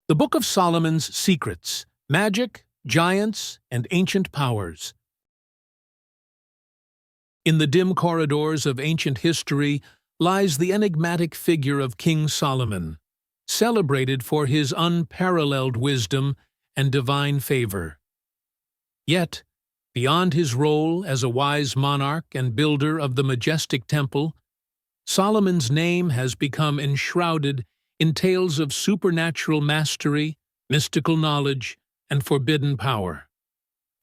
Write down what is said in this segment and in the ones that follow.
The Book of Solomon's Secrets, Magic, Giants, and Ancient Powers. In the dim corridors of ancient history lies the enigmatic figure of King Solomon, celebrated for his unparalleled wisdom and divine favor. Yet, beyond his role as a wise monarch and builder of the majestic temple, Solomon's name has become enshrouded in tales of supernatural mastery, mystical knowledge, and forbidden power.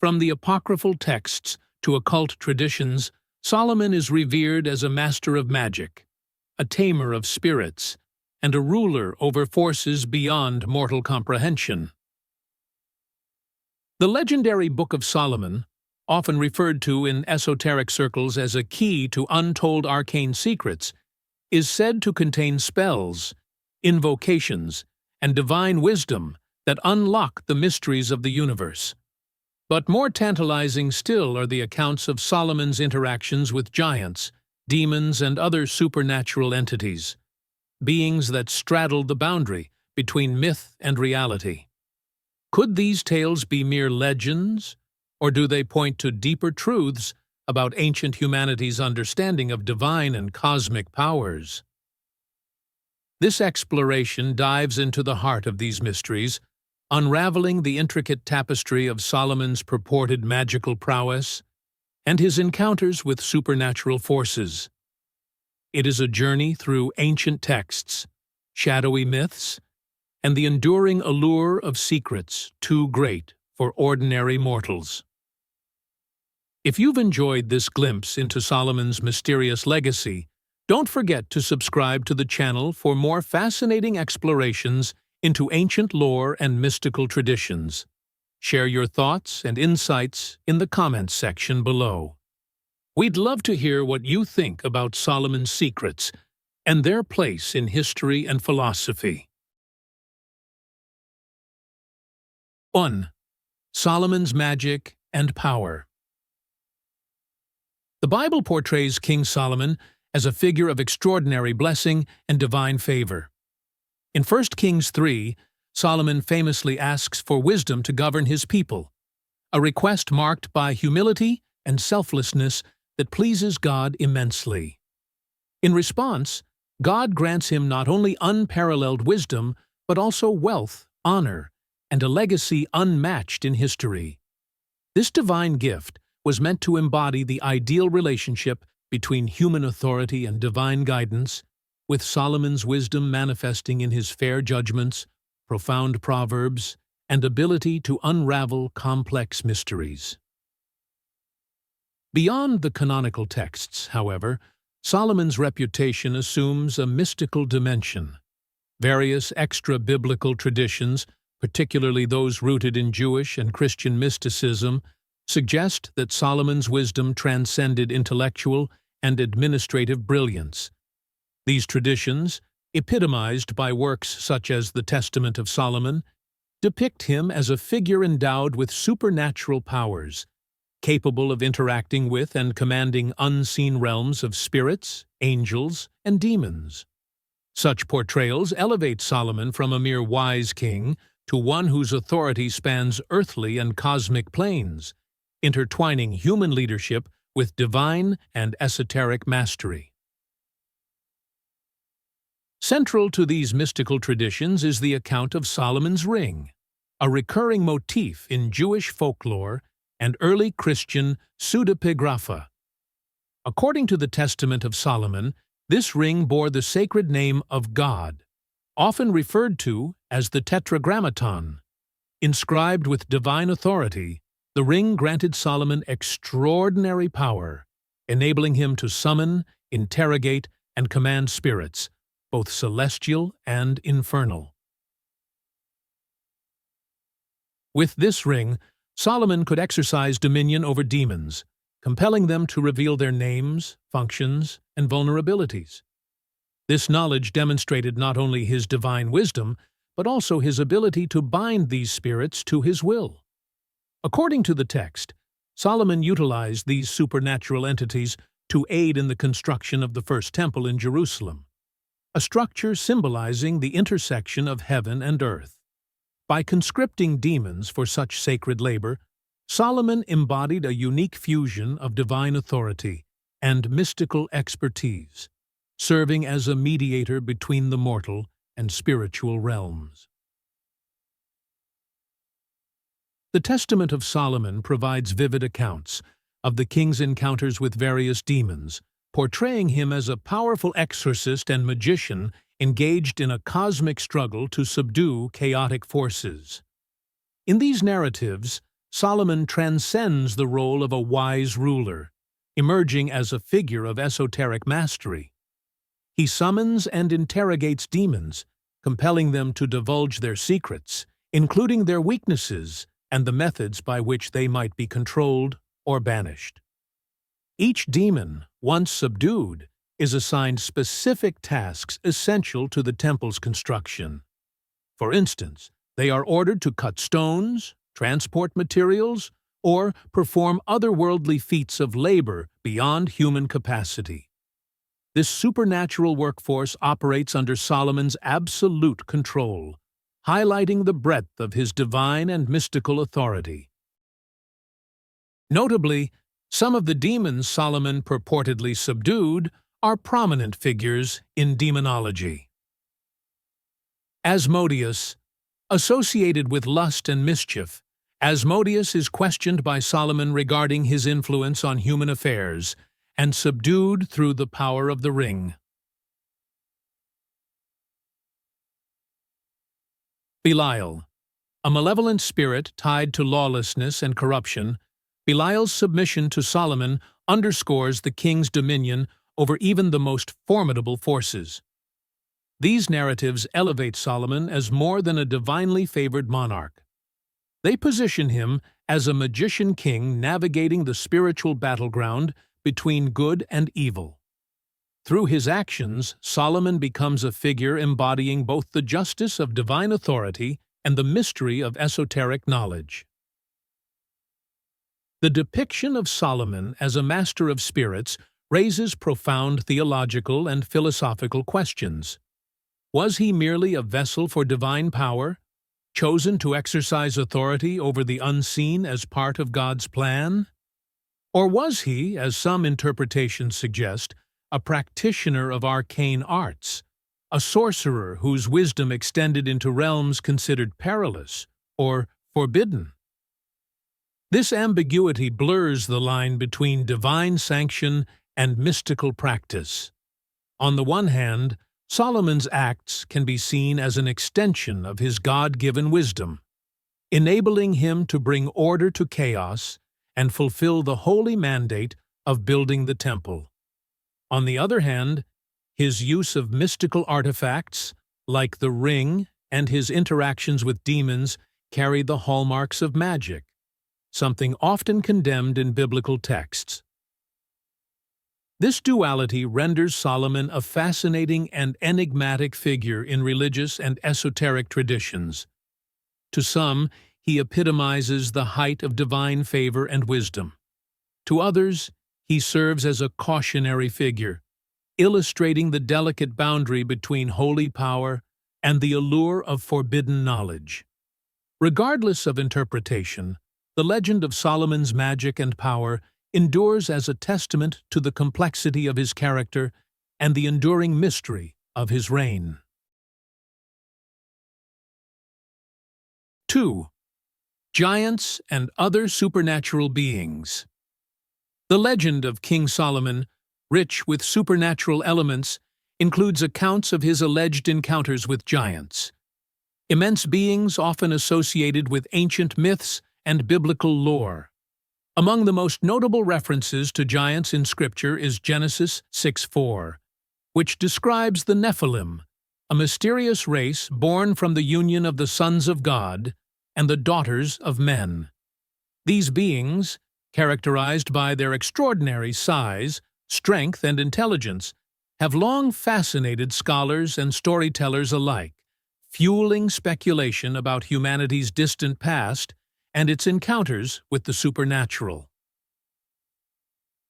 From the apocryphal texts to occult traditions, Solomon is revered as a master of magic, a tamer of spirits, and a ruler over forces beyond mortal comprehension. The legendary Book of Solomon, often referred to in esoteric circles as a key to untold arcane secrets, is said to contain spells, invocations, and divine wisdom that unlock the mysteries of the universe. But more tantalizing still are the accounts of Solomon's interactions with giants, demons, and other supernatural entities, beings that straddled the boundary between myth and reality. Could these tales be mere legends, or do they point to deeper truths about ancient humanity's understanding of divine and cosmic powers? This exploration dives into the heart of these mysteries, unraveling the intricate tapestry of Solomon's purported magical prowess and his encounters with supernatural forces. It is a journey through ancient texts, shadowy myths, and the enduring allure of secrets too great for ordinary mortals. If you've enjoyed this glimpse into Solomon's mysterious legacy, don't forget to subscribe to the channel for more fascinating explorations into ancient lore and mystical traditions. Share your thoughts and insights in the comments section below. We'd love to hear what you think about Solomon's secrets and their place in history and philosophy. 1. Solomon's magic and power. The Bible portrays King Solomon as a figure of extraordinary blessing and divine favor. In 1 Kings 3, Solomon famously asks for wisdom to govern his people, a request marked by humility and selflessness that pleases God immensely. In response, God grants him not only unparalleled wisdom, but also wealth, honor, and a legacy unmatched in history. This divine gift was meant to embody the ideal relationship between human authority and divine guidance, with Solomon's wisdom manifesting in his fair judgments, profound proverbs, and ability to unravel complex mysteries. Beyond the canonical texts, however, Solomon's reputation assumes a mystical dimension. Various extra-biblical traditions, particularly those rooted in Jewish and Christian mysticism, suggest that Solomon's wisdom transcended intellectual and administrative brilliance. These traditions, epitomized by works such as the Testament of Solomon, depict him as a figure endowed with supernatural powers, capable of interacting with and commanding unseen realms of spirits, angels, and demons. Such portrayals elevate Solomon from a mere wise king to one whose authority spans earthly and cosmic planes, intertwining human leadership with divine and esoteric mastery. Central to these mystical traditions is the account of Solomon's ring, a recurring motif in Jewish folklore and early Christian pseudepigrapha. According to the Testament of Solomon, this ring bore the sacred name of God, often referred to as the Tetragrammaton. Inscribed with divine authority, the ring granted Solomon extraordinary power, enabling him to summon, interrogate, and command spirits, both celestial and infernal. With this ring, Solomon could exercise dominion over demons, compelling them to reveal their names, functions, and vulnerabilities. This knowledge demonstrated not only his divine wisdom, but also his ability to bind these spirits to his will. According to the text, Solomon utilized these supernatural entities to aid in the construction of the first temple in Jerusalem, a structure symbolizing the intersection of heaven and earth. By conscripting demons for such sacred labor, Solomon embodied a unique fusion of divine authority and mystical expertise, serving as a mediator between the mortal and spiritual realms. The Testament of Solomon provides vivid accounts of the king's encounters with various demons, portraying him as a powerful exorcist and magician engaged in a cosmic struggle to subdue chaotic forces. In these narratives, Solomon transcends the role of a wise ruler, emerging as a figure of esoteric mastery. He summons and interrogates demons, compelling them to divulge their secrets, including their weaknesses and the methods by which they might be controlled or banished. Each demon, once subdued, is assigned specific tasks essential to the temple's construction. For instance, they are ordered to cut stones, transport materials, or perform otherworldly feats of labor beyond human capacity. This supernatural workforce operates under Solomon's absolute control, highlighting the breadth of his divine and mystical authority. Notably, some of the demons Solomon purportedly subdued are prominent figures in demonology. Asmodeus, associated with lust and mischief, Asmodeus is questioned by Solomon regarding his influence on human affairs and subdued through the power of the ring. Belial, a malevolent spirit tied to lawlessness and corruption, Belial's submission to Solomon underscores the king's dominion over even the most formidable forces. These narratives elevate Solomon as more than a divinely favored monarch. They position him as a magician king navigating the spiritual battleground between good and evil. Through his actions, Solomon becomes a figure embodying both the justice of divine authority and the mystery of esoteric knowledge. The depiction of Solomon as a master of spirits raises profound theological and philosophical questions. Was he merely a vessel for divine power, chosen to exercise authority over the unseen as part of God's plan? Or was he, as some interpretations suggest, a practitioner of arcane arts, a sorcerer whose wisdom extended into realms considered perilous or forbidden? This ambiguity blurs the line between divine sanction and mystical practice. On the one hand, Solomon's acts can be seen as an extension of his God-given wisdom, enabling him to bring order to chaos and fulfill the holy mandate of building the temple. On the other hand, his use of mystical artifacts, like the ring, and his interactions with demons carry the hallmarks of magic, something often condemned in biblical texts. This duality renders Solomon a fascinating and enigmatic figure in religious and esoteric traditions. To some, he epitomizes the height of divine favor and wisdom. To others, he serves as a cautionary figure, illustrating the delicate boundary between holy power and the allure of forbidden knowledge. Regardless of interpretation, the legend of Solomon's magic and power endures as a testament to the complexity of his character and the enduring mystery of his reign. 2. Giants and other supernatural beings. The legend of King Solomon, rich with supernatural elements, includes accounts of his alleged encounters with giants, immense beings often associated with ancient myths and biblical lore. Among the most notable references to giants in Scripture is Genesis 6:4, which describes the Nephilim, a mysterious race born from the union of the sons of God and the daughters of men. These beings, characterized by their extraordinary size, strength, and intelligence, have long fascinated scholars and storytellers alike, fueling speculation about humanity's distant past and its encounters with the supernatural.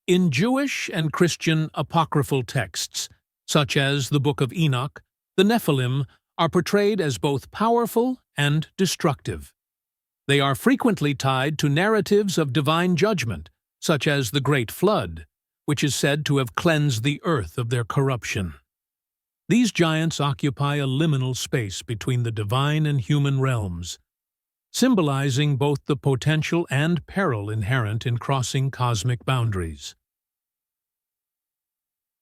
In Jewish and Christian apocryphal texts, such as the Book of Enoch, the Nephilim are portrayed as both powerful and destructive. They are frequently tied to narratives of divine judgment, such as the Great Flood, which is said to have cleansed the earth of their corruption. These giants occupy a liminal space between the divine and human realms, symbolizing both the potential and peril inherent in crossing cosmic boundaries.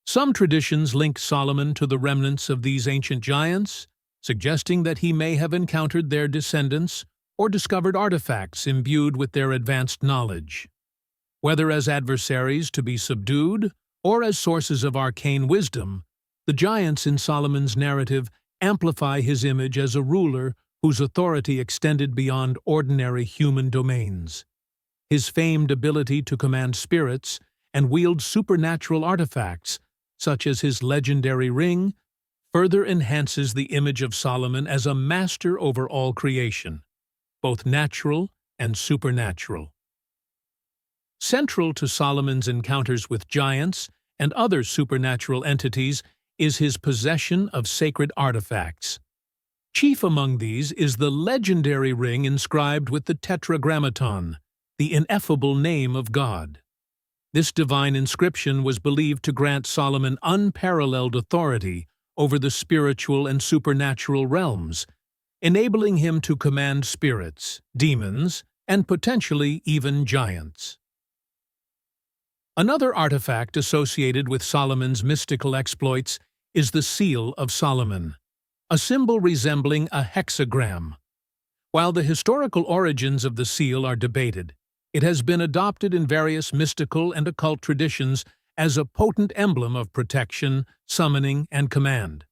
Some traditions link Solomon to the remnants of these ancient giants, suggesting that he may have encountered their descendants or discovered artifacts imbued with their advanced knowledge. Whether as adversaries to be subdued or as sources of arcane wisdom, the giants in Solomon's narrative amplify his image as a ruler whose authority extended beyond ordinary human domains. His famed ability to command spirits and wield supernatural artifacts, such as his legendary ring, further enhances the image of Solomon as a master over all creation, both natural and supernatural. Central to Solomon's encounters with giants and other supernatural entities is his possession of sacred artifacts. Chief among these is the legendary ring inscribed with the Tetragrammaton, the ineffable name of God. This divine inscription was believed to grant Solomon unparalleled authority over the spiritual and supernatural realms, enabling him to command spirits, demons, and potentially even giants. Another artifact associated with Solomon's mystical exploits is the Seal of Solomon, a symbol resembling a hexagram. While the historical origins of the seal are debated, it has been adopted in various mystical and occult traditions as a potent emblem of protection, summoning, and command.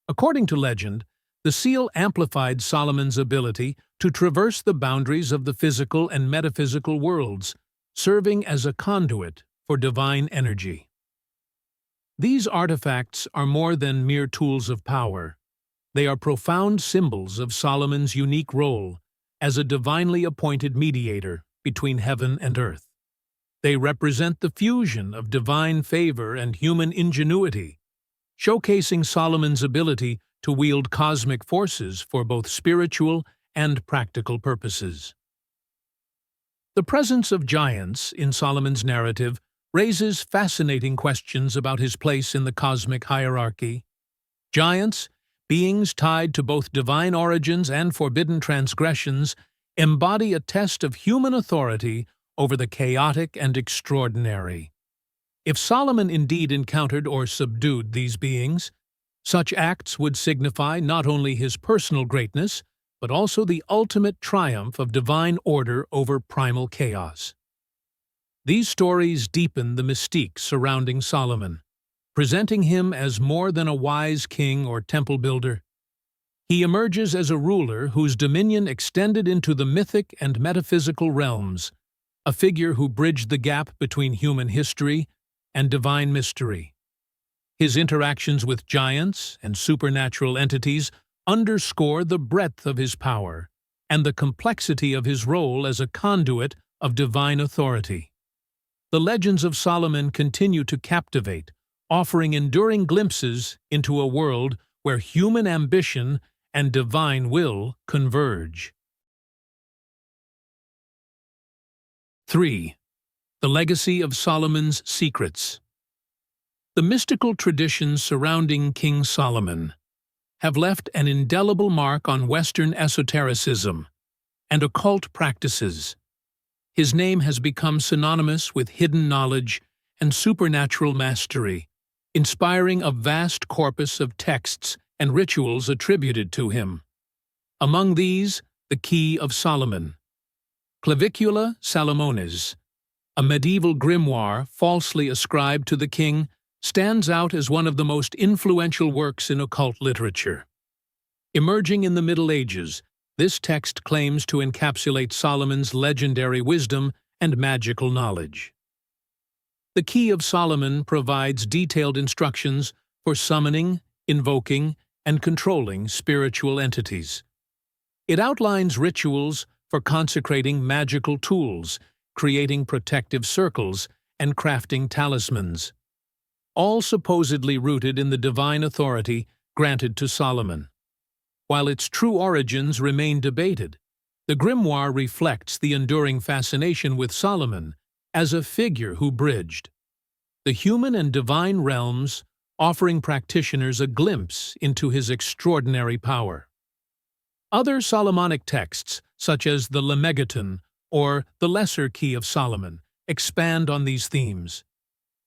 According to legend, the seal amplified Solomon's ability to traverse the boundaries of the physical and metaphysical worlds, serving as a conduit for divine energy. These artifacts are more than mere tools of power. They are profound symbols of Solomon's unique role as a divinely appointed mediator between heaven and earth. They represent the fusion of divine favor and human ingenuity, showcasing Solomon's ability to wield cosmic forces for both spiritual and practical purposes. The presence of giants in Solomon's narrative raises fascinating questions about his place in the cosmic hierarchy. Giants, beings tied to both divine origins and forbidden transgressions, embody a test of human authority over the chaotic and extraordinary. If Solomon indeed encountered or subdued these beings, such acts would signify not only his personal greatness, but also the ultimate triumph of divine order over primal chaos. These stories deepen the mystique surrounding Solomon, presenting him as more than a wise king or temple builder. He emerges as a ruler whose dominion extended into the mythic and metaphysical realms, a figure who bridged the gap between human history and divine mystery. His interactions with giants and supernatural entities underscore the breadth of his power and the complexity of his role as a conduit of divine authority. The legends of Solomon continue to captivate, offering enduring glimpses into a world where human ambition and divine will converge. 3. The Legacy of Solomon's Secrets. The mystical traditions surrounding King Solomon have left an indelible mark on Western esotericism and occult practices. His name has become synonymous with hidden knowledge and supernatural mastery, inspiring a vast corpus of texts and rituals attributed to him. Among these, the Key of Solomon, Clavicula Salomonis, a medieval grimoire falsely ascribed to the king, stands out as one of the most influential works in occult literature. Emerging in the Middle Ages, this text claims to encapsulate Solomon's legendary wisdom and magical knowledge. The Key of Solomon provides detailed instructions for summoning, invoking, and controlling spiritual entities. It outlines rituals for consecrating magical tools, creating protective circles, and crafting talismans, all supposedly rooted in the divine authority granted to Solomon. While its true origins remain debated, the grimoire reflects the enduring fascination with Solomon as a figure who bridged the human and divine realms, offering practitioners a glimpse into his extraordinary power. Other Solomonic texts, such as the Lemegeton or the Lesser Key of Solomon, expand on these themes.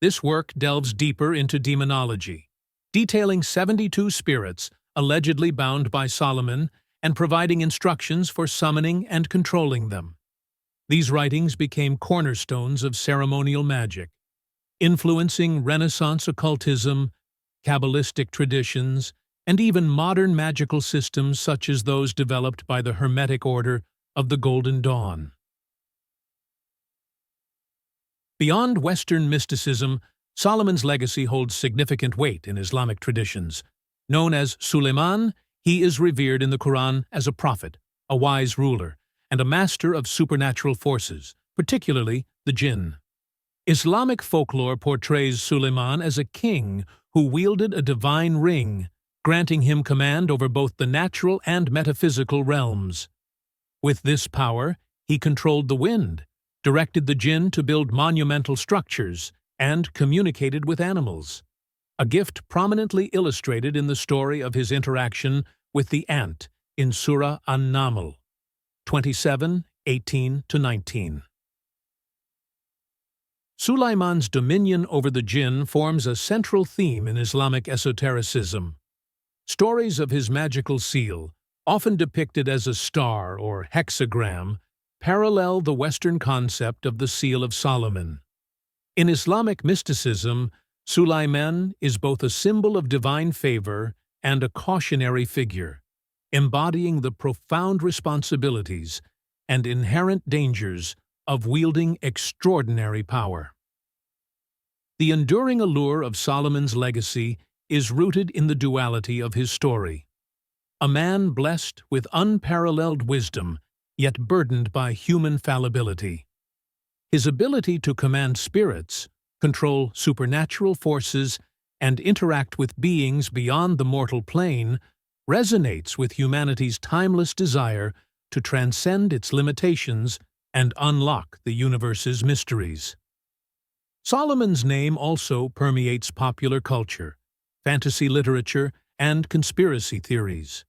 This work delves deeper into demonology, detailing 72 spirits allegedly bound by Solomon and providing instructions for summoning and controlling them. These writings became cornerstones of ceremonial magic, influencing Renaissance occultism, Kabbalistic traditions, and even modern magical systems such as those developed by the Hermetic Order of the Golden Dawn. Beyond Western mysticism, Solomon's legacy holds significant weight in Islamic traditions. Known as Suleiman, he is revered in the Quran as a prophet, a wise ruler, and a master of supernatural forces, particularly the jinn. Islamic folklore portrays Suleiman as a king who wielded a divine ring, granting him command over both the natural and metaphysical realms. With this power, he controlled the wind, directed the jinn to build monumental structures, and communicated with animals, a gift prominently illustrated in the story of his interaction with the ant in Surah An-Naml 27:18-19. Sulaiman's dominion over the jinn forms a central theme in Islamic esotericism. Stories of his magical seal, often depicted as a star or hexagram, parallel the Western concept of the Seal of Solomon. In Islamic mysticism, Sulaiman is both a symbol of divine favor and a cautionary figure, embodying the profound responsibilities and inherent dangers of wielding extraordinary power. The enduring allure of Solomon's legacy is rooted in the duality of his story. A man blessed with unparalleled wisdom, yet burdened by human fallibility. His ability to command spirits, control supernatural forces, and interact with beings beyond the mortal plane resonates with humanity's timeless desire to transcend its limitations and unlock the universe's mysteries. Solomon's name also permeates popular culture, fantasy literature, and conspiracy theories.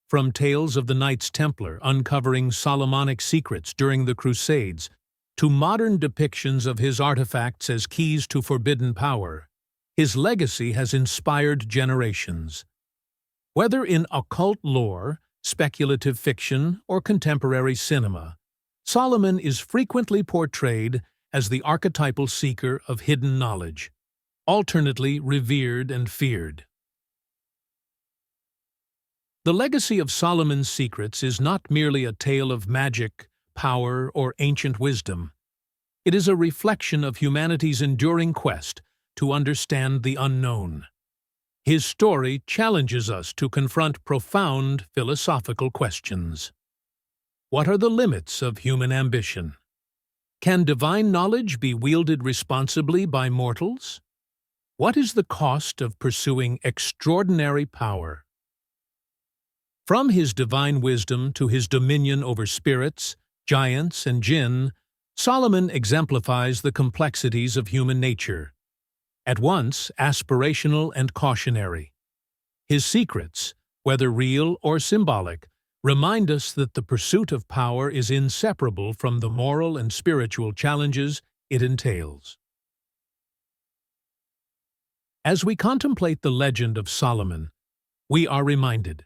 From tales of the Knights Templar uncovering Solomonic secrets during the Crusades to modern depictions of his artifacts as keys to forbidden power, his legacy has inspired generations. Whether in occult lore, speculative fiction, or contemporary cinema, Solomon is frequently portrayed as the archetypal seeker of hidden knowledge, alternately revered and feared. The Legacy of Solomon's Secrets is not merely a tale of magic, power, or ancient wisdom. It is a reflection of humanity's enduring quest to understand the unknown. His story challenges us to confront profound philosophical questions. What are the limits of human ambition? Can divine knowledge be wielded responsibly by mortals? What is the cost of pursuing extraordinary power? From his divine wisdom to his dominion over spirits, giants, and jinn, Solomon exemplifies the complexities of human nature, at once aspirational and cautionary. His secrets, whether real or symbolic, remind us that the pursuit of power is inseparable from the moral and spiritual challenges it entails. As we contemplate the legend of Solomon, we are reminded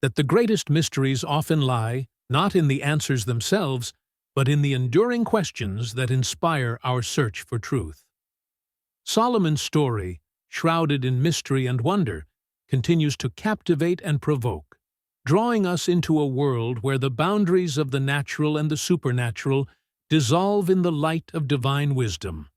that the greatest mysteries often lie not in the answers themselves, but in the enduring questions that inspire our search for truth. Solomon's story, shrouded in mystery and wonder, continues to captivate and provoke, drawing us into a world where the boundaries of the natural and the supernatural dissolve in the light of divine wisdom.